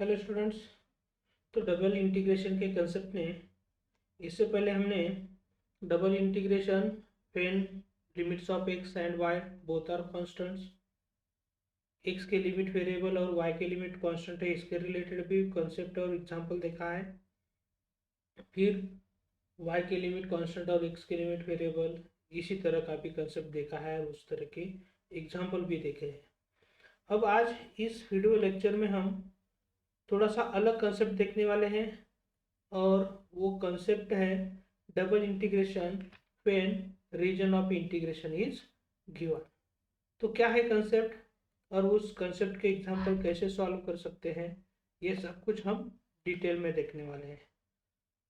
Hello students. तो double integration के concept में इससे पहले हमने double integration when limits of x and y both are constants, x के लिमिट वेरिएबल और वाई के लिमिट कांस्टेंट है, इसके रिलेटेड भी कंसेप्ट और एग्जांपल देखा है। फिर वाई के लिमिट कांस्टेंट और एक्स के लिमिट वेरिएबल इसी तरह का भी कंसेप्ट देखा है और उस तरह के एग्जाम्पल भी देखे हैं। अब आज इस वीडियो लेक्चर में हम थोड़ा सा अलग कंसेप्ट देखने वाले हैं और वो कंसेप्ट है double integration when region of integration is given. तो क्या है कंसेप्ट और उस कंसेप्ट के एग्जांपल कैसे सॉल्व कर सकते हैं, ये सब कुछ हम डिटेल में देखने वाले हैं।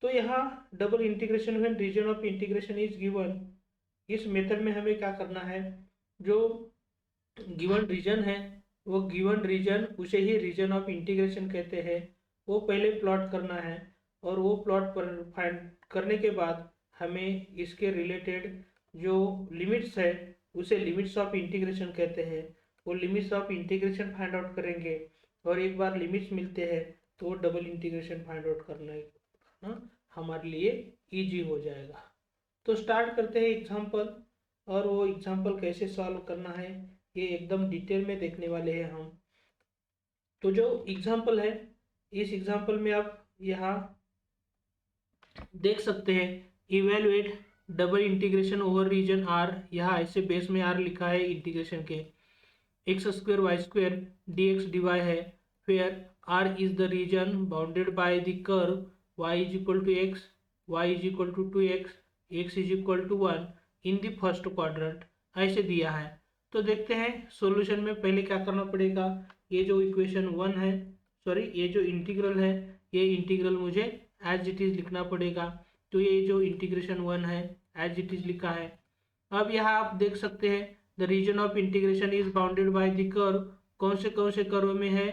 तो यहाँ double integration when region of integration is given, इस मेथड में हमें क्या करना है, जो गिवन रीजन है वो गिवन रीजन उसे ही रीजन ऑफ इंटीग्रेशन कहते हैं, वो पहले प्लॉट करना है और वो प्लॉट पर फाइंड करने के बाद हमें इसके रिलेटेड जो लिमिट्स है उसे लिमिट्स ऑफ इंटीग्रेशन कहते हैं। वो limits of integration find out करेंगे और एक बार लिमिट्स मिलते हैं तो वो डबल इंटीग्रेशन फाइंड आउट करना हमारे लिए इजी हो जाएगा। तो स्टार्ट करते हैं एग्जांपल, और वो एग्जांपल कैसे सॉल्व करना है ये एकदम डिटेल में देखने वाले हैं हम। तो जो एग्जांपल है, इस एग्जांपल में आप यहाँ देख सकते हैं, evaluate double integration over region R, यहाँ ऐसे बेस में आर लिखा है इंटीग्रेशन के, x square y square d x d y है, where R is the region bounded by the curve y is equal to x, y is equal to 2x, x is equal to 1 in the first quadrant, ऐसे दिया है। तो देखते हैं solution में पहले क्या करना पड़ेगा। ये जो इक्वेशन 1 है, सॉरी ये जो इंटीग्रल है, ये इंटीग्रल मुझे एज इट इज लिखना पड़ेगा। तो ये जो इंटीग्रेशन 1 है एज इट इज लिखा है। अब यहाँ आप देख सकते हैं the region of integration is bounded by the curve, कौन से कर्व में है,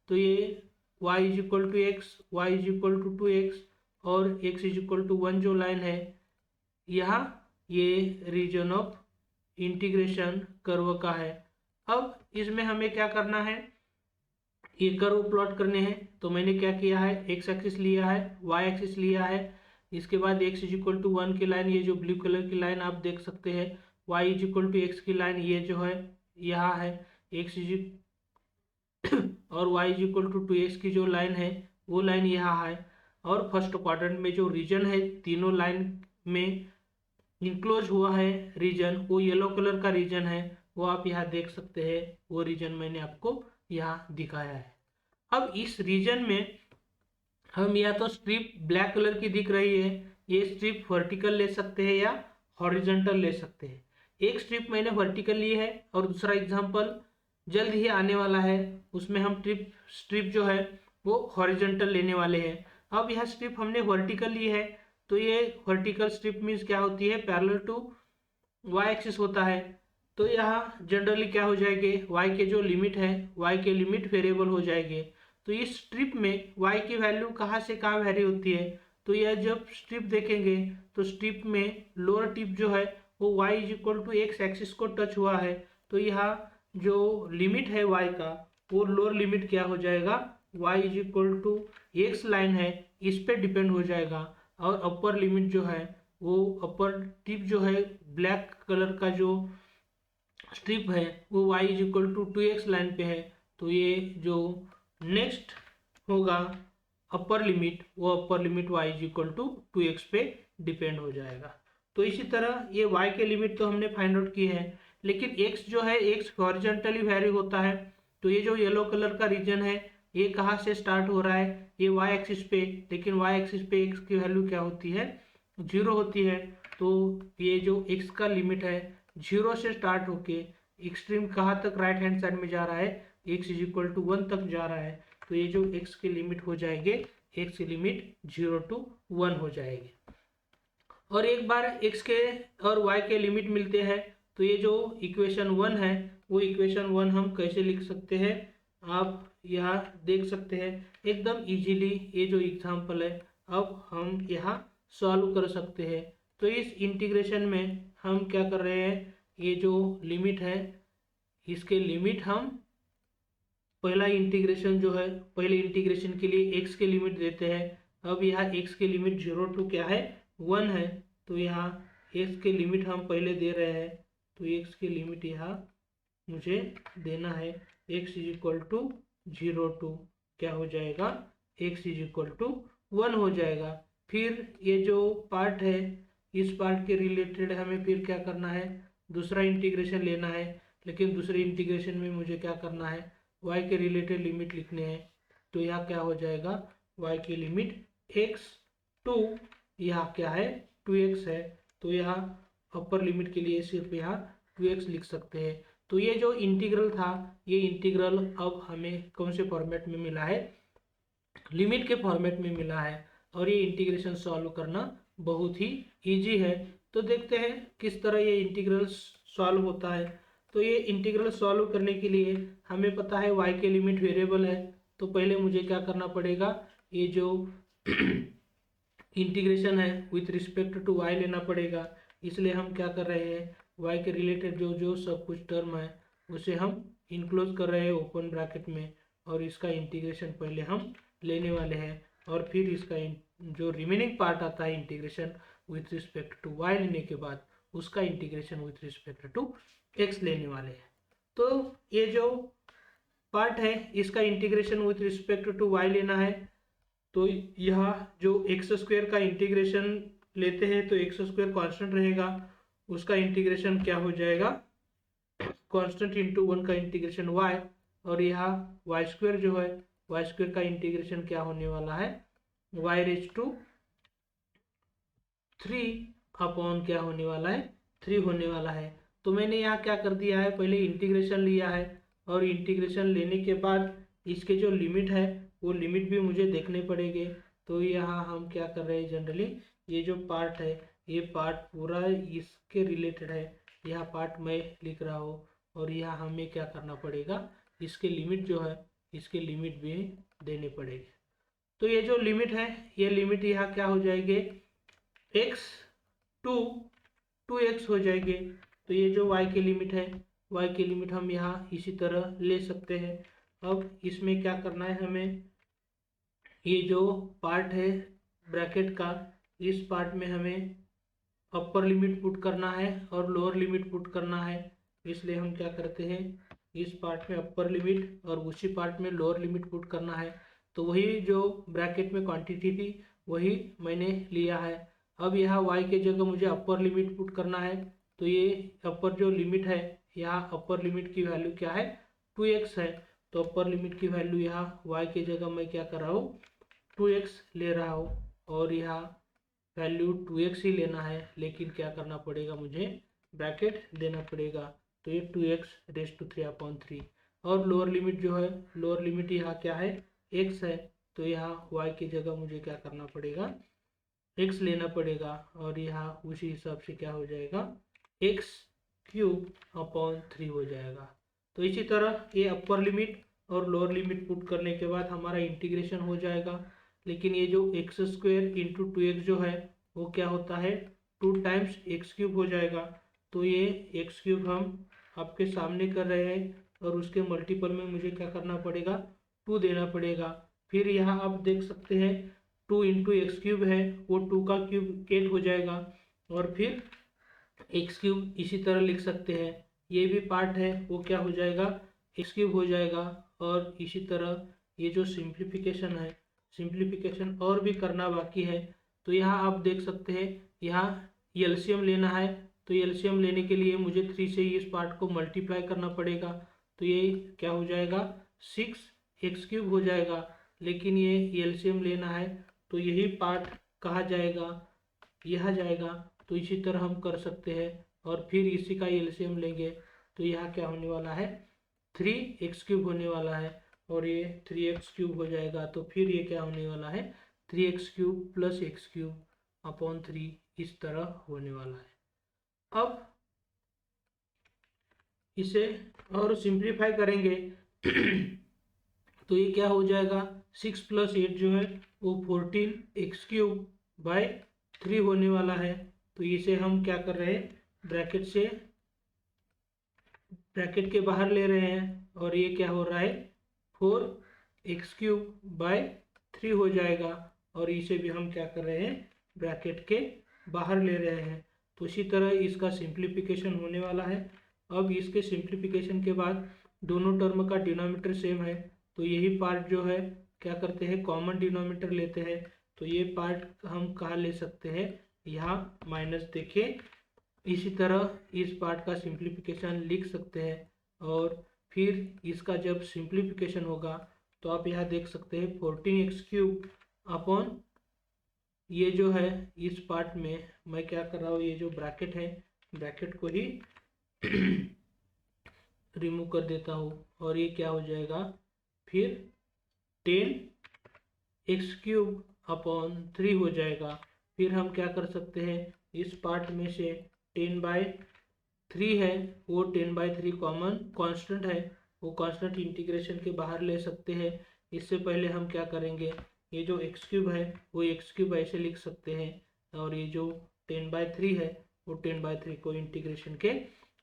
तो ये y is equal to x, y is equal to 2x और x इज इक्वल टू 1 जो लाइन है, यहाँ ये रीजन ऑफ इंटीग्रेशन कर्व का है। अब इसमें हमें क्या करना है, ये कर्व प्लॉट करने हैं। तो मैंने क्या किया है, एक्स एक्सिस लिया है, वाई एक्सिस लिया है, इसके बाद एक्स इज इक्वल टू 1 की लाइन, ये जो ब्लू कलर की लाइन आप देख सकते हैं, y is equal to x की लाइन ये जो है यहाँ है, एक्स इज और y is equal to 2x की जो लाइन है वो लाइन यहाँ है। और फर्स्ट क्वाड्रेंट में जो रीजन है तीनों लाइन में इंक्लोज हुआ है रीजन, वो येलो कलर का रीजन है, वो आप यहाँ देख सकते हैं, वो रीजन मैंने आपको यहाँ दिखाया है। अब इस रीजन में हम या तो स्ट्रिप ब्लैक कलर की दिख रही है, ये स्ट्रिप वर्टिकल ले सकते हैं या हॉरिजॉन्टल ले सकते हैं। एक स्ट्रिप मैंने वर्टिकल ली है और दूसरा एग्जांपल जल्द ही आने वाला है, उसमें हम स्ट्रिप जो है वो हॉरिजॉन्टल लेने वाले हैं। अब यह स्ट्रिप हमने वर्टिकल ली है, तो ये वर्टिकल स्ट्रिप मीन्स क्या होती है, पैरेलल टू वाई एक्सिस होता है। तो यहाँ जनरली क्या हो जाएंगे, वाई के जो लिमिट है, वाई के लिमिट वेरिएबल हो जाएंगे। तो इस स्ट्रिप में वाई की वैल्यू कहाँ से कहाँ वेरी होती है, तो यह जब स्ट्रिप देखेंगे तो स्ट्रिप में लोअर टिप जो है वो y is equal to x axis को टच हुआ है, तो यहाँ जो लिमिट है वाई का वो लोअर लिमिट क्या हो जाएगा, y is equal to x line है इस पे डिपेंड हो जाएगा। और अपर लिमिट जो है वो अपर टिप जो है ब्लैक कलर का जो स्ट्रिप है वो y is equal to 2x line पे है, तो ये जो नेक्स्ट होगा अपर लिमिट, वो upper limit y is equal to 2x पे डिपेंड हो जाएगा। तो इसी तरह ये y के लिमिट तो हमने फाइंड आउट की है, लेकिन x जो है x हॉरिजॉन्टली वैरी होता है। तो ये जो येलो कलर का रीजन है ये कहाँ से स्टार्ट हो रहा है, ये y एक्सिस पे, लेकिन y एक्सिस पे x की वैल्यू क्या होती है, 0 होती है। तो ये जो x का लिमिट है 0 से स्टार्ट होके एक्सट्रीम कहाँ तक राइट हैंड साइड में जा रहा है, x इज इक्वल टू 1 तक जा रहा है। तो ये जो x की लिमिट हो जाएंगे, x की लिमिट 0 to 1 हो जाएगी। और एक बार x के और y के लिमिट मिलते हैं तो ये जो इक्वेशन 1 है वो इक्वेशन 1 हम कैसे लिख सकते हैं, आप यहाँ देख सकते हैं एकदम इजीली। ये जो एग्जांपल है अब हम यहाँ सॉल्व कर सकते हैं। तो इस इंटीग्रेशन में हम क्या कर रहे हैं, ये जो लिमिट है इसके लिमिट हम पहला इंटीग्रेशन जो है, पहले इंटीग्रेशन के लिए x के लिमिट देते हैं। अब यहाँ x के लिमिट 0 टू क्या है 1 है, तो यहाँ x के लिमिट हम पहले दे रहे हैं, तो x के लिमिट यहाँ मुझे देना है। x is equal to 0 to क्या हो जाएगा, x इज इक्वल टू 1 हो जाएगा। फिर ये जो पार्ट है, इस पार्ट के रिलेटेड हमें फिर क्या करना है, दूसरा इंटीग्रेशन लेना है। लेकिन दूसरे इंटीग्रेशन में मुझे क्या करना है, y के रिलेटेड लिमिट लिखने हैं। तो यहाँ क्या हो जाएगा, y की लिमिट x टू यहाँ क्या है 2x है, तो यहाँ अपर लिमिट के लिए सिर्फ यहाँ 2x लिख सकते हैं। तो ये जो इंटीग्रल था, ये इंटीग्रल अब हमें कौन से फॉर्मेट में मिला है, लिमिट के फॉर्मेट में मिला है। और ये इंटीग्रेशन सॉल्व करना बहुत ही इजी है। तो देखते हैं किस तरह ये इंटीग्रल सॉल्व होता है। तो ये इंटीग्रल सॉल्व करने के लिए हमें पता है y के लिमिट वेरिएबल है, तो पहले मुझे क्या करना पड़ेगा, ये जो इंटीग्रेशन है विथ रिस्पेक्ट टू y लेना पड़ेगा। इसलिए हम क्या कर रहे हैं, y के रिलेटेड जो जो सब कुछ टर्म है उसे हम इनक्लोज कर रहे हैं ओपन ब्रैकेट में, और इसका इंटीग्रेशन पहले हम लेने वाले हैं। और फिर इसका जो रिमेनिंग पार्ट आता है integration with respect to y लेने के बाद, उसका integration with respect to x लेने वाले हैं। तो ये जो पार्ट है इसका integration with respect to y लेना है। तो यह जो एक्स स्क्वायर का इंटीग्रेशन लेते हैं तो एक्स स्क्वायर कॉन्स्टेंट रहेगा, उसका इंटीग्रेशन क्या हो जाएगा, कॉन्स्टेंट इंटू 1 का इंटीग्रेशन y, और यहाँ वाई स्क्वायर जो है, वाई स्क्वायर का इंटीग्रेशन क्या होने वाला है, y रेज टू 3 अपॉन क्या होने वाला है 3 होने वाला है। तो मैंने यहाँ क्या कर दिया है, पहले इंटीग्रेशन लिया है, और इंटीग्रेशन लेने के बाद इसके जो लिमिट है वो लिमिट भी मुझे देखने पड़ेंगे। तो यहाँ हम क्या कर रहे हैं, जनरली ये जो पार्ट है, ये पार्ट पूरा इसके रिलेटेड है, यह पार्ट मैं लिख रहा हूँ। और यहाँ हमें क्या करना पड़ेगा, इसके लिमिट जो है, इसके लिमिट भी देने पड़ेंगे। तो ये जो लिमिट है, ये लिमिट यहाँ क्या हो जाएंगे, x टू 2x हो जाएंगे। तो ये जो y की लिमिट है, y की लिमिट हम यहाँ इसी तरह ले सकते हैं। अब इसमें क्या करना है हमें, ये जो पार्ट है ब्रैकेट का, इस पार्ट में हमें अपर लिमिट पुट करना है और लोअर लिमिट पुट करना है। इसलिए हम क्या करते हैं, इस पार्ट में अपर लिमिट और उसी पार्ट में लोअर लिमिट पुट करना है। तो वही जो ब्रैकेट में क्वांटिटी थी वही मैंने लिया है। अब यहाँ y के जगह मुझे अपर लिमिट पुट करना है, तो ये अपर जो लिमिट है, यहाँ अपर लिमिट की वैल्यू क्या है 2x है। तो अपर लिमिट की वैल्यू यहाँ y के जगह मैं क्या कर रहा हूँ 2x ले रहा हूँ, और यहाँ वैल्यू 2x ही लेना है, लेकिन क्या करना पड़ेगा, मुझे ब्रैकेट देना पड़ेगा। तो ये 2x रेज टू 3 अपॉन 3, और लोअर लिमिट जो है, लोअर लिमिट यहाँ क्या है x है, तो यहाँ y की जगह मुझे क्या करना पड़ेगा x लेना पड़ेगा, और यहाँ उसी हिसाब से क्या हो जाएगा x क्यूब अपॉन 3 हो जाएगा। तो इसी तरह ये अपर लिमिट और लोअर लिमिट पुट करने के बाद हमारा इंटीग्रेशन हो जाएगा। लेकिन ये जो एक्स स्क्वायर इंटू 2x जो है वो क्या होता है 2 टाइम्स एक्स क्यूब हो जाएगा। तो ये एक्स क्यूब हम आपके सामने कर रहे हैं, और उसके मल्टीपल में मुझे क्या करना पड़ेगा 2 देना पड़ेगा। फिर यहाँ आप देख सकते हैं 2 इंटू एक्स क्यूब है, वो 2 का क्यूब 8 हो जाएगा, और फिर एक्स क्यूब इसी तरह लिख सकते हैं। ये भी पार्ट है वो क्या हो जाएगा एक्स क्यूब हो जाएगा। और इसी तरह ये जो सिंप्लीफिकेशन है, सिंप्लीफिकेशन और भी करना बाकी है। तो यहाँ आप देख सकते हैं, यहाँ एलसीएम लेना है, तो एलसीएम लेने के लिए मुझे 3 से इस पार्ट को मल्टीप्लाई करना पड़ेगा। तो ये क्या हो जाएगा 6x क्यूब हो जाएगा। लेकिन ये एलसीएम लेना है तो यही पार्ट कहाँ जाएगा, यहाँ जाएगा। तो इसी तरह हम कर सकते हैं, और फिर इसी का एलसीएम लेंगे तो यहाँ क्या होने वाला है 3x क्यूब होने वाला है, और ये 3x क्यूब हो जाएगा। तो फिर ये क्या होने वाला है 3x cube plus x cube upon 3 इस तरह होने वाला है। अब इसे और सिंप्लीफाई करेंगे तो ये क्या हो जाएगा 6 प्लस 8 जो है वो 14x क्यूब बाय 3 होने वाला है। तो इसे हम क्या कर रहे हैं ब्रैकेट से, ब्रैकेट के बाहर ले रहे हैं, और ये क्या हो रहा है 4x³/3 हो जाएगा, और इसे भी हम क्या कर रहे हैं, ब्रैकेट के बाहर ले रहे हैं। तो इसी तरह इसका सिंप्लीफिकेशन होने वाला है। अब इसके सिंप्लीफिकेशन के बाद दोनों टर्म का डिनोमिनेटर सेम है, तो यही पार्ट जो है क्या करते हैं, कॉमन डिनोमिनेटर लेते हैं। तो ये पार्ट हम कहाँ ले सकते हैं, यहाँ माइनस देके इसी तरह इस पार्ट का सिंप्लीफिकेशन लिख सकते हैं। और फिर इसका जब सिंप्लीफिकेशन होगा तो आप यहाँ देख सकते हैं 14x³ अपॉन ये जो है, इस पार्ट में मैं क्या कर रहा हूँ, ये जो ब्रैकेट है, ब्रैकेट को ही रिमूव कर देता हूँ, और ये क्या हो जाएगा, फिर 10x³/3 हो जाएगा। फिर हम क्या कर सकते हैं, इस पार्ट में से 10/3 है, वो 10/3 कॉमन कांस्टेंट है, वो कांस्टेंट इंटीग्रेशन के बाहर ले सकते हैं। इससे पहले हम क्या करेंगे, ये जो x³ है वो x³ ऐसे लिख सकते हैं, और ये जो 10/3 है वो 10/3 को इंटीग्रेशन के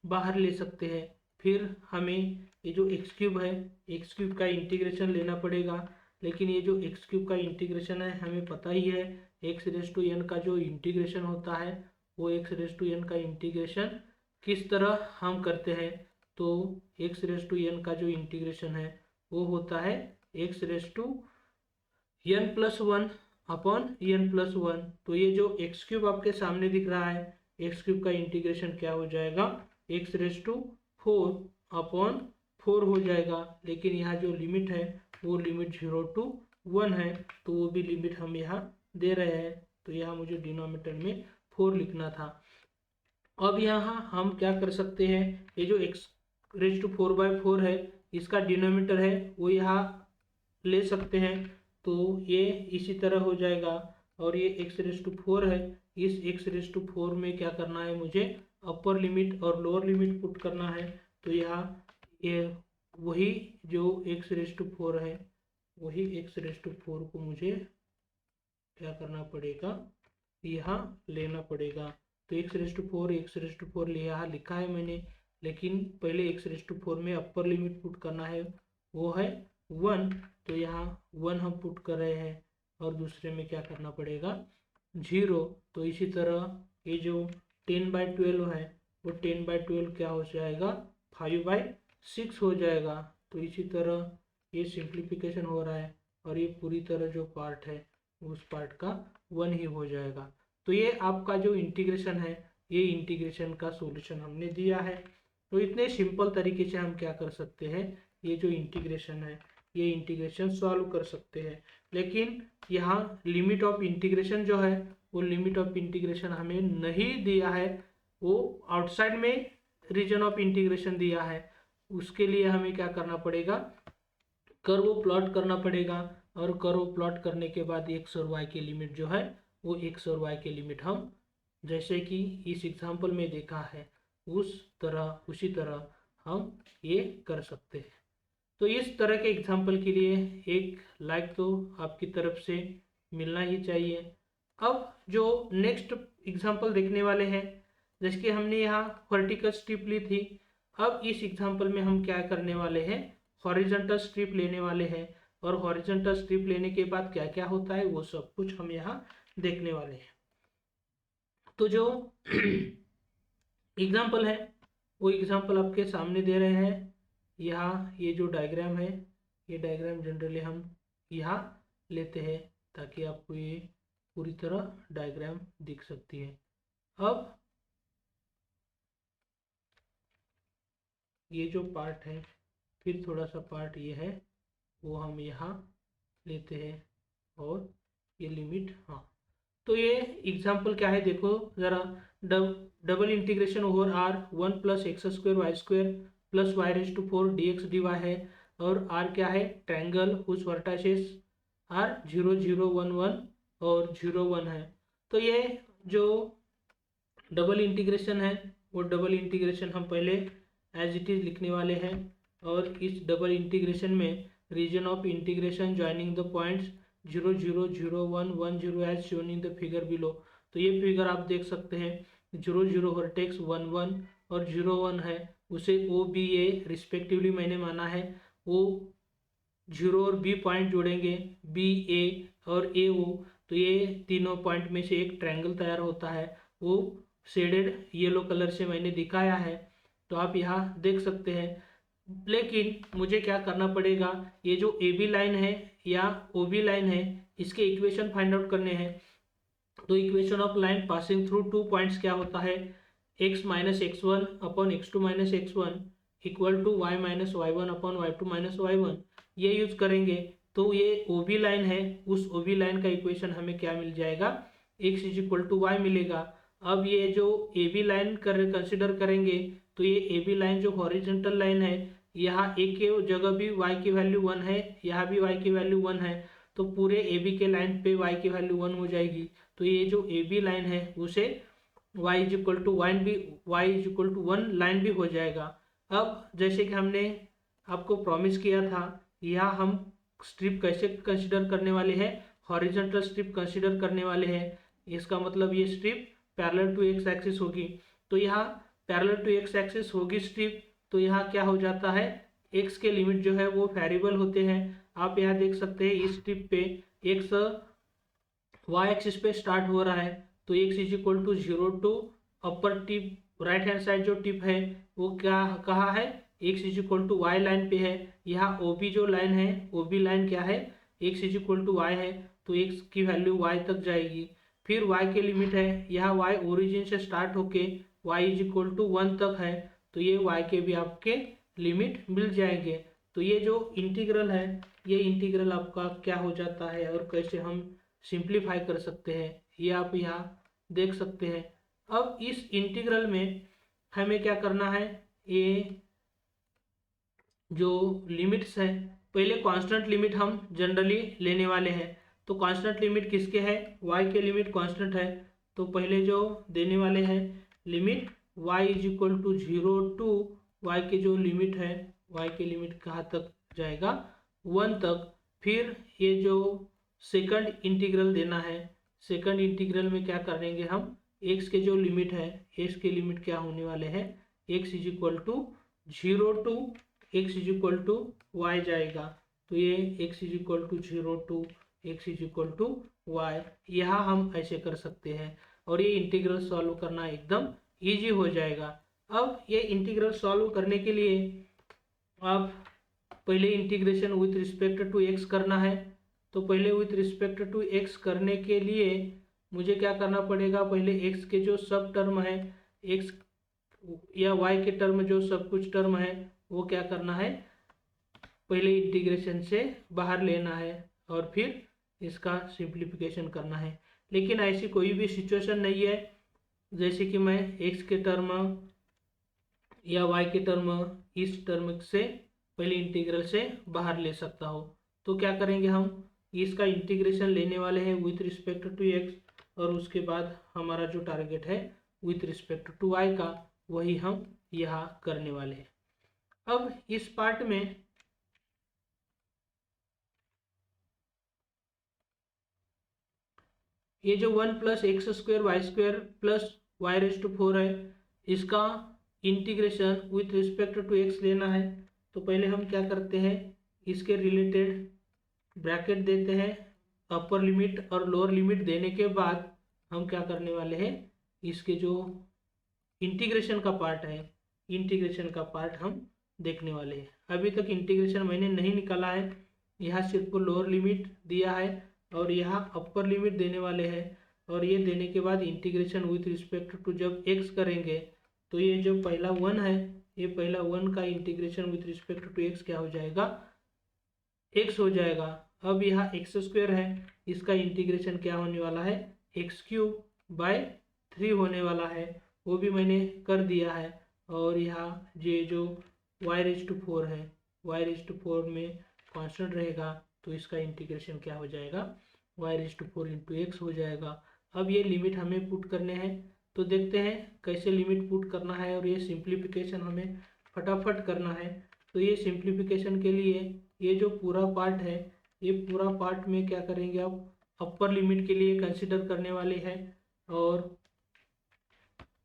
बाहर ले सकते हैं। फिर हमें ये जो x³ है, x³ का इंटीग्रेशन लेना पड़ेगा, लेकिन ये जो x³ का इंटीग्रेशन है हमें पता ही है, x⁻n का जो इंटीग्रेशन होता है वो x⁻n का इंटीग्रेशन किस तरह हम करते हैं। तो x⁻n का जो इंटीग्रेशन है वो होता है x⁻n+1/n+1। तो ये जो x³ आपके सामने दिख रहा है, x³ का इंटीग्रेशन क्या हो जाएगा, x⁻4/4 हो जाएगा। लेकिन यहाँ जो लिमिट है वो लिमिट 0 to 1 है, तो वो भी लिमिट हम यहाँ दे रहे हैं। तो यहाँ मुझे डिनोमिनेटर में 4 लिखना था। अब यहाँ हम क्या कर सकते हैं, ये जो x⁴/4 है इसका डिनोमिनेटर है वो यहाँ ले सकते हैं, तो ये इसी तरह हो जाएगा। और ये x⁴ है, इस x⁴ में क्या करना है, मुझे अपर लिमिट और लोअर लिमिट पुट करना है। तो यहाँ ये वही जो x⁴ है, वही x⁴ को मुझे क्या करना पड़ेगा, यहाँ लेना पड़ेगा। तो x⁴ यहाँ लिखा है मैंने, लेकिन पहले x⁴ में अपर लिमिट पुट करना है, वो है 1। तो यहाँ 1 हम पुट कर रहे हैं, और दूसरे में क्या करना पड़ेगा, 0। तो इसी तरह ये जो 10/12 है वो 10/12 क्या हो जाएगा, 5/6 हो जाएगा। तो इसी तरह ये सिंप्लीफिकेशन हो रहा है, और ये पूरी तरह जो पार्ट है उस पार्ट का 1 ही हो जाएगा। तो ये आपका जो इंटीग्रेशन है, ये इंटीग्रेशन का सॉल्यूशन हमने दिया है। तो इतने सिंपल तरीके से हम क्या कर सकते हैं, ये जो इंटीग्रेशन है ये इंटीग्रेशन सॉल्व कर सकते हैं। लेकिन यहाँ लिमिट ऑफ इंटीग्रेशन जो है वो लिमिट ऑफ इंटीग्रेशन हमें नहीं दिया है, वो आउटसाइड में रीजन ऑफ इंटीग्रेशन दिया है। उसके लिए हमें क्या करना पड़ेगा, कर्व प्लॉट करना पड़ेगा, और कर्व प्लॉट करने के बाद x और y की लिमिट जो है वो x और y की लिमिट हम जैसे कि इस एग्जाम्पल में देखा है उसी तरह हम ये कर सकते हैं। तो इस तरह के एग्जाम्पल के लिए एक लाइक तो आपकी तरफ से मिलना ही चाहिए। अब जो नेक्स्ट एग्जाम्पल देखने वाले हैं, जैसे कि हमने यहाँ वर्टिकल स्ट्रिप ली थी, अब इस एग्जाम्पल में हम क्या करने वाले हैं, हॉरिजॉन्टल स्ट्रिप लेने वाले हैं। और हॉरिजॉन्टल स्ट्रिप लेने के बाद क्या क्या होता है वो सब कुछ हम यहाँ देखने वाले हैं। तो जो एग्जाम्पल है वो एग्जाम्पल आपके सामने दे रहे हैं। यहाँ ये जो डायग्राम है, ये डायग्राम जनरली हम यहाँ लेते हैं ताकि आपको ये पूरी तरह डायग्राम दिख सकती है। अब ये जो पार्ट है, फिर थोड़ा सा पार्ट ये है वो हम यहाँ लेते हैं, और ये लिमिट, हाँ। तो ये एग्जाम्पल क्या है देखो ज़रा, double integration over r 1+x² y² + y⁴ dx dy है, और r क्या है, ट्रायंगल हुज वर्टाइसेस r 0 0 1 1 और 0 1 है। तो ये जो डबल इंटीग्रेशन है वो डबल इंटीग्रेशन हम पहले एज इट इज लिखने वाले हैं, और इस डबल इंटीग्रेशन में region of integration joining the points 0 0 0 1 1 0 as shown in the figure below. तो ये फिगर आप देख सकते हैं, 0 0 वर्टेक्स 1 1 और 0 1 है, उसे ओ बी ए रिस्पेक्टिवली मैंने माना है। वो 0 और B पॉइंट जोड़ेंगे, B A और A O, तो ये तीनों पॉइंट में से एक ट्रायंगल तैयार होता है। वो शेडेड येलो कलर से मैंने दिखाया है, तो आप यहाँ देख सकते हैं। लेकिन मुझे क्या करना पड़ेगा, ये जो AB लाइन है या OB लाइन है, इसके इक्वेशन फाइंड आउट करने हैं। तो equation of line passing through two points क्या होता है, x minus x1 upon x2 minus x1 equal to y minus y1 upon y2 minus y1, ये यूज करेंगे। तो ये OB लाइन है, उस OB लाइन का इक्वेशन हमें क्या मिल जाएगा, x is equal to y मिलेगा। अब ये जो AB लाइन कंसिडर करेंगे, तो ये AB लाइन जो हॉरिजेंटल लाइन है, यहाँ a के जगह भी y की वैल्यू 1 है, यहाँ भी y की वैल्यू 1 है, तो पूरे AB के लाइन पे y की वैल्यू 1 हो जाएगी। तो ये जो AB लाइन है उसे y is equal to 1 line भी हो जाएगा। अब जैसे कि हमने आपको प्रॉमिस किया था, यहाँ हम स्ट्रिप कैसे कंसिडर करने वाले हैं, हॉरिजॉन्टल स्ट्रिप कंसिडर करने वाले हैं। इसका मतलब ये strip parallel to x axis होगी। तो यहाँ पैरेलल टू एक्स एक्सिस होगी स्ट्रिप, तो यहाँ क्या हो जाता है, एक्स के लिमिट जो है वो वेरिएबल होते हैं। आप यहाँ देख सकते हैं इस स्ट्रिप पे एक्स y एक्सिस पे स्टार्ट हो रहा है, तो x is equal to 0 to upper tip right hand side जो टिप है वो क्या कहा है, x is equal to y line पे है। यहाँ OB जो लाइन है, OB लाइन क्या है, x is equal to y है, तो x की वैल्यू y तक जाएगी। फिर y के लिमिट है, यहाँ y ओरिजिन से स्टार्ट होके y इज इक्वल टू 1 तक है, तो ये y के भी आपके लिमिट मिल जाएंगे। तो ये जो इंटीग्रल है, ये इंटीग्रल आपका क्या हो जाता है और कैसे हम सिंप्लीफाई कर सकते हैं, ये आप यहाँ देख सकते हैं। अब इस इंटीग्रल में हमें क्या करना है, ये जो लिमिट्स है, पहले कांस्टेंट लिमिट हम जनरली लेने वाले हैं। तो कांस्टेंट लिमिट किसके है, y के लिमिट कांस्टेंट है, तो पहले जो देने वाले हैं limit y is equal to 0 to y के जो लिमिट है, y के लिमिट कहाँ तक जाएगा, 1 तक। फिर ये जो सेकंड इंटीग्रल देना है, सेकंड इंटीग्रल में क्या करेंगे हम, x के जो लिमिट है, x के लिमिट क्या होने वाले हैं, x is equal to 0 to x is equal to y जाएगा। तो ये x is equal to 0 to x is equal to y, यहाँ हम ऐसे कर सकते हैं और ये इंटीग्रल सॉल्व करना एकदम ईजी हो जाएगा। अब ये इंटीग्रल सॉल्व करने के लिए आप पहले integration with respect to x करना है। तो पहले विथ रिस्पेक्ट टू x करने के लिए मुझे क्या करना पड़ेगा, पहले x के जो सब टर्म है, x या y के टर्म जो सब कुछ टर्म है, वो क्या करना है, पहले इंटीग्रेशन से बाहर लेना है और फिर इसका सिंप्लीफिकेशन करना है। लेकिन ऐसी कोई भी सिचुएशन नहीं है जैसे कि मैं x के टर्म या y के टर्म इस टर्म से पहले इंटीग्रल से बाहर ले सकता हो। तो क्या करेंगे, हम इसका इंटीग्रेशन लेने वाले हैं विथ रिस्पेक्ट टू x, और उसके बाद हमारा जो टारगेट है विथ रिस्पेक्ट टू y का, वही हम यहाँ करने वाले हैं। अब इस पार्ट में ये जो 1 plus x square y square plus y raise to 4 है, इसका integration with respect to x लेना है। तो पहले हम क्या करते हैं, इसके रिलेटेड ब्रैकेट देते हैं, अपर लिमिट और लोअर लिमिट देने के बाद हम क्या करने वाले हैं, इसके जो इंटीग्रेशन का पार्ट है, इंटीग्रेशन का पार्ट हम देखने वाले हैं। अभी तक इंटीग्रेशन मैंने नहीं निकाला है, यहाँ सिर्फ लोअर लिमिट दिया है और यहाँ अपर लिमिट देने वाले हैं। और ये देने के बाद इंटीग्रेशन विथ रिस्पेक्ट टू जब x करेंगे, तो ये जो पहला 1 है, ये पहला 1 का integration with respect to x क्या हो जाएगा, x हो जाएगा। अब यहाँ एक्स स्क्वायर है, इसका इंटीग्रेशन क्या होने वाला है, एक्स क्यूब बाय 3 होने वाला है, वो भी मैंने कर दिया है। और यहाँ ये जो y रेज टू 4 है, y रेज टू 4 में कांस्टेंट रहेगा, तो इसका इंटीग्रेशन क्या हो जाएगा, y raise to 4 into x हो जाएगा। अब ये लिमिट हमें पुट करने हैं, तो देखते हैं कैसे लिमिट पुट करना है, और ये सिंप्लीफिकेशन हमें फटाफट करना है। तो ये सिंप्लीफिकेशन के लिए ये जो पूरा पार्ट है, ये पूरा पार्ट में क्या करेंगे, आप अपर लिमिट के लिए कंसिडर करने वाले हैं और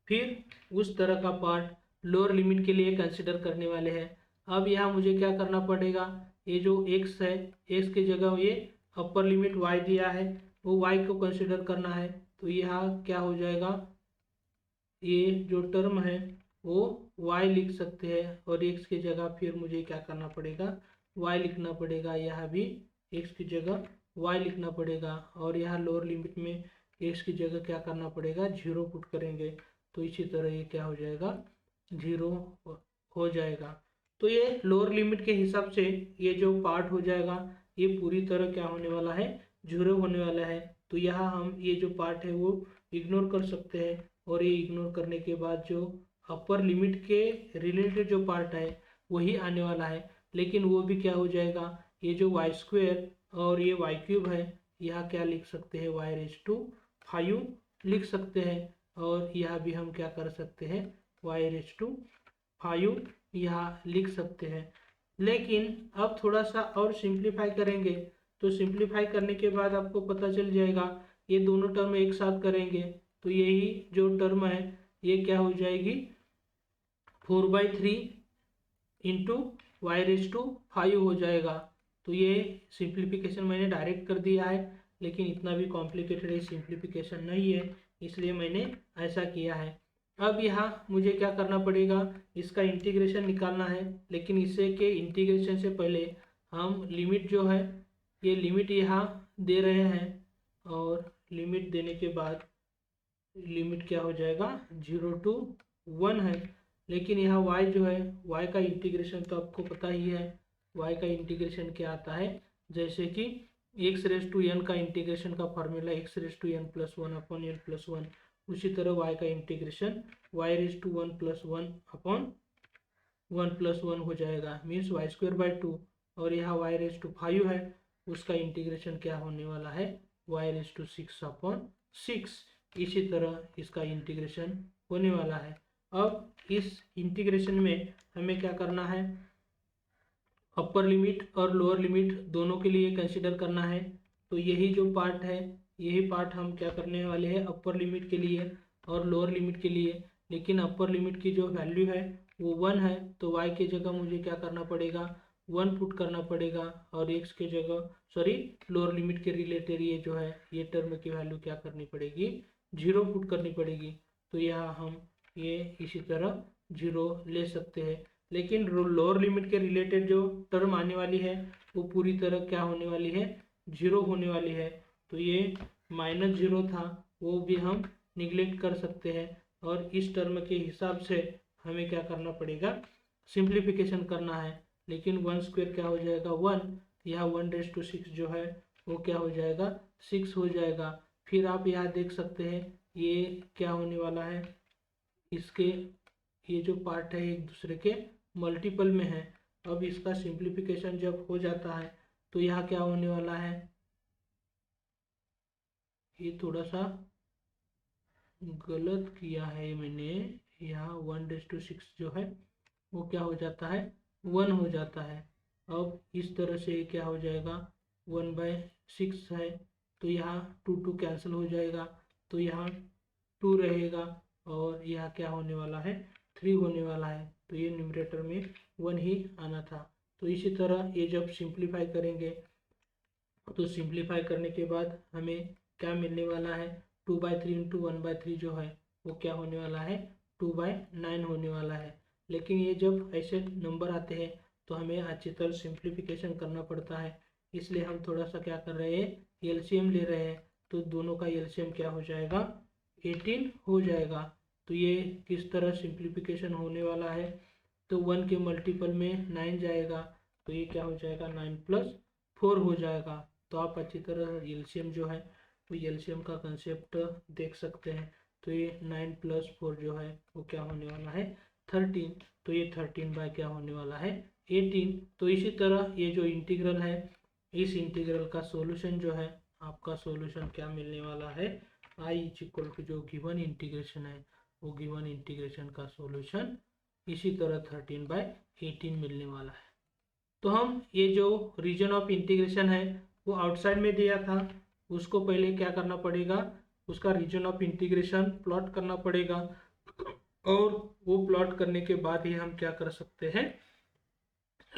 फिर उस तरह का पार्ट लोअर लिमिट के लिए कंसिडर करने वाले हैं। अब यहाँ मुझे क्या करना पड़ेगा, ये जो x है, x की जगह ये अपर लिमिट y दिया है, वो y को कंसिडर करना है। तो यहाँ क्या हो जाएगा, ये जो टर्म है वो y लिख सकते हैं, और x की जगह फिर मुझे क्या करना पड़ेगा, y लिखना पड़ेगा। यहाँ भी x की जगह y लिखना पड़ेगा, और यहाँ लोअर लिमिट में x की जगह क्या करना पड़ेगा, 0 पुट करेंगे। तो इसी तरह ये क्या हो जाएगा, 0 हो जाएगा। तो ये लोअर लिमिट के हिसाब से ये जो पार्ट हो जाएगा ये पूरी तरह क्या होने वाला है, 0 होने वाला है। तो यहाँ हम ये जो पार्ट है वो इग्नोर कर सकते हैं, और ये इग्नोर करने के बाद जो अपर लिमिट के रिलेटेड जो पार्ट है वही आने वाला है। लेकिन वो भी क्या हो जाएगा, ये जो वाई स्क्वेयर और ये वाई क्यूब है, यहाँ क्या लिख सकते हैं, वाई रेज टू 5 लिख सकते हैं। और यहाँ भी हम क्या कर सकते हैं, वाई रेज टू 5 यहाँ लिख सकते हैं। लेकिन अब थोड़ा सा और सिंप्लीफाई करेंगे, तो सिंप्लीफाई करने के बाद आपको पता चल जाएगा, ये दोनों टर्म एक साथ करेंगे तो यही जो टर्म है ये क्या हो जाएगी, 4/3 इंटू वाई रेज टू 5 हो जाएगा। तो ये सिंप्लीफिकेशन मैंने डायरेक्ट कर दिया है, लेकिन इतना भी कॉम्प्लिकेटेड सिंप्लीफिकेशन नहीं है, इसलिए मैंने ऐसा किया है। अब यहाँ मुझे क्या करना पड़ेगा, इसका इंटीग्रेशन निकालना है। लेकिन इससे के इंटीग्रेशन से पहले हम लिमिट जो है, ये लिमिट यहाँ दे रहे हैं, और लिमिट देने के बाद लिमिट क्या हो जाएगा, 0 to 1 है। लेकिन यहाँ y जो है, y का इंटीग्रेशन तो आपको पता ही है, y का इंटीग्रेशन क्या आता है, जैसे कि x रेज टू n का इंटीग्रेशन का formula x raise to n plus 1 upon n plus 1, उसी तरह y का integration y raise to 1 plus 1 upon 1 plus 1 हो जाएगा, मीन्स वाई स्क्वेयर बाई 2। और यहाँ y रेज टू 5 है, उसका इंटीग्रेशन क्या होने वाला है, y रेज टू 6 अपॉन 6। इसी तरह इसका इंटीग्रेशन होने वाला है। अब इस इंटीग्रेशन में हमें क्या करना है, अपर लिमिट और लोअर लिमिट दोनों के लिए कंसीडर करना है। तो यही जो पार्ट है, यही पार्ट हम क्या करने वाले हैं, अपर लिमिट के लिए और लोअर लिमिट के लिए। लेकिन अपर लिमिट की जो वैल्यू है वो 1 है, तो y की जगह मुझे क्या करना पड़ेगा, 1 पुट करना पड़ेगा, और x के जगह लोअर लिमिट के रिलेटेड ये जो है ये टर्म की वैल्यू क्या करनी पड़ेगी, 0 पुट करनी पड़ेगी। तो यहाँ हम ये इसी तरह 0 ले सकते हैं। लेकिन लोअर लिमिट के रिलेटेड जो टर्म आने वाली है वो पूरी तरह क्या होने वाली है, 0 होने वाली है। तो ये -0 था, वो भी हम निगलेक्ट कर सकते हैं, और इस टर्म के हिसाब से हमें क्या करना पड़ेगा, सिंप्लीफिकेशन करना है। लेकिन 1 स्क्वायर क्या हो जाएगा, 1, यहाँ 1 रेज टू 6 जो है वो क्या हो जाएगा, 6 हो जाएगा। फिर आप यहाँ देख सकते हैं ये क्या होने वाला है, इसके ये जो पार्ट है एक दूसरे के मल्टीपल में है। अब इसका सिंप्लीफिकेशन जब हो जाता है तो यहाँ क्या होने वाला है, ये थोड़ा सा गलत किया है मैंने, यहाँ 1 रेज टू 6 जो है वो क्या हो जाता है, 1 हो जाता है। अब इस तरह से क्या हो जाएगा, 1/6 है, तो यहाँ 2 कैंसिल हो जाएगा, तो यहाँ 2 रहेगा, और यहाँ क्या होने वाला है, 3 होने वाला है। तो ये न्यूमरेटर में 1 ही आना था। तो इसी तरह ये जब सिंप्लीफाई करेंगे तो सिंप्लीफाई करने के बाद हमें क्या मिलने वाला है, 2/3 इंटू 1/3 जो है वो क्या होने वाला है, 2/9 होने वाला है। लेकिन ये जब ऐसे नंबर आते हैं तो हमें अच्छी तरह सिंप्लीफिकेशन करना पड़ता है, इसलिए हम थोड़ा सा क्या कर रहे हैं, एलसीएम ले रहे हैं। तो दोनों का एलसीएम क्या हो जाएगा, 18 हो जाएगा। तो ये किस तरह सिंप्लीफिकेशन होने वाला है, तो 1 के मल्टीपल में 9 जाएगा, तो ये क्या हो जाएगा, 9 + 4 हो जाएगा। तो आप अच्छी तरह एलसीएम जो है वो एलसीएम का कंसेप्ट देख सकते हैं। तो ये 9 + 4 जो है वो क्या होने वाला है, 13। तो ये 13 बाय क्या होने वाला है, 18। तो इसी तरह ये जो इंटीग्रल है, इस इंटीग्रल का सॉल्यूशन जो है, आपका सॉल्यूशन क्या मिलने वाला है, I = जो गिवन इंटीग्रेशन है वो गिवन इंटीग्रेशन का सॉल्यूशन इसी तरह 13/18 मिलने वाला है। तो हम ये जो रीजन ऑफ इंटीग्रेशन है वो आउटसाइड में दिया था, उसको पहले क्या करना पड़ेगा, उसका रीजन ऑफ इंटीग्रेशन प्लॉट करना पड़ेगा, और वो प्लॉट करने के बाद ही हम क्या कर सकते हैं,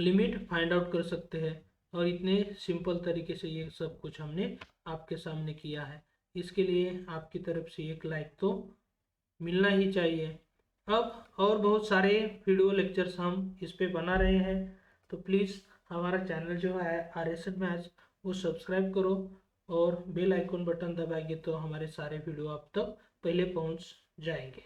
लिमिट फाइंड आउट कर सकते हैं। और इतने सिंपल तरीके से ये सब कुछ हमने आपके सामने किया है। इसके लिए आपकी तरफ से एक लाइक तो मिलना ही चाहिए। अब और बहुत सारे वीडियो लेक्चर्स हम इस पे बना रहे हैं, तो प्लीज़ हमारा चैनल जो है RSN मैथ्स वो सब्सक्राइब करो और बेल आइकन बटन दबाएंगे तो हमारे सारे वीडियो आप तक पहले पहुंच जाएंगे।